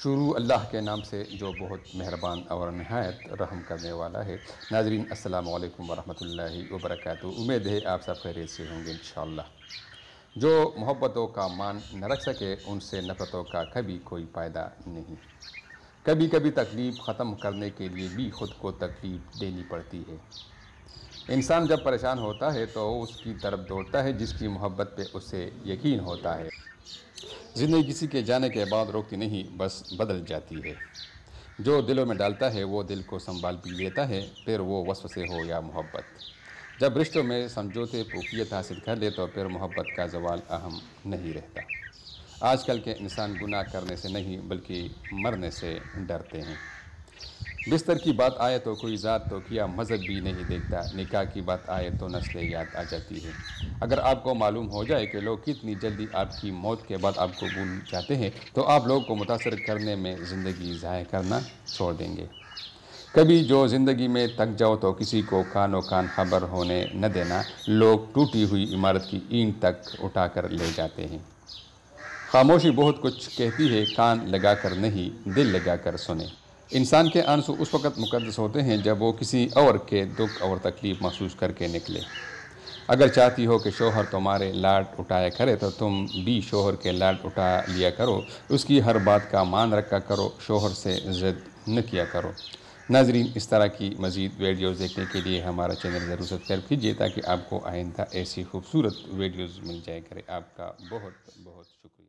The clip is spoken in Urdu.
شروع اللہ کے نام سے جو بہت مہربان اور نہایت رحم کرنے والا ہے۔ ناظرین السلام علیکم ورحمۃ اللہ وبرکاتہ۔ امید ہے آپ سب خیریت سے ہوں گے انشاءاللہ۔ جو محبتوں کا مان نہ رکھ سکے ان سے نفرتوں کا کبھی کوئی فائدہ نہیں۔ کبھی کبھی تکلیف ختم کرنے کے لیے بھی خود کو تکلیف دینی پڑتی ہے۔ انسان جب پریشان ہوتا ہے تو اس کی طرف دوڑتا ہے جس کی محبت پہ اسے یقین ہوتا ہے۔ زندگی کسی کے جانے کے بعد روکتی نہیں، بس بدل جاتی ہے۔ جو دلوں میں ڈالتا ہے وہ دل کو سنبھال بھی لیتا ہے، پھر وہ وسوسے ہو یا محبت۔ جب رشتوں میں سمجھوتے پوقیت حاصل کر لے تو پھر محبت کا زوال اہم نہیں رہتا۔ آج کل کے انسان گناہ کرنے سے نہیں بلکہ مرنے سے ڈرتے ہیں۔ بستر کی بات آئے تو کوئی ذات تو کیا مذہب بھی نہیں دیکھتا، نکاح کی بات آئے تو نسلیں یاد آ جاتی ہے۔ اگر آپ کو معلوم ہو جائے کہ لوگ کتنی جلدی آپ کی موت کے بعد آپ کو بھول جاتے ہیں تو آپ لوگوں کو متاثر کرنے میں زندگی ضائع کرنا چھوڑ دیں گے۔ کبھی جو زندگی میں تک جاؤ تو کسی کو کانوں کان خبر ہونے نہ دینا۔ لوگ ٹوٹی ہوئی عمارت کی اینٹ تک اٹھا کر لے جاتے ہیں۔ خاموشی بہت کچھ کہتی ہے، کان لگا کر نہیں دل لگا کر سنیں۔ انسان کے آنسو اس وقت مقدس ہوتے ہیں جب وہ کسی اور کے دکھ اور تکلیف محسوس کر کے نکلے۔ اگر چاہتی ہو کہ شوہر تمہارے لاڈ اٹھایا کرے تو تم بھی شوہر کے لاڈ اٹھا لیا کرو، اس کی ہر بات کا مان رکھا کرو، شوہر سے ضد نہ کیا کرو۔ ناظرین اس طرح کی مزید ویڈیوز دیکھنے کے لیے ہمارا چینل ضرور سبسکرائب کیجیے تاکہ آپ کو آئندہ ایسی خوبصورت ویڈیوز مل جائے کرے۔ آپ کا بہت بہت شکریہ۔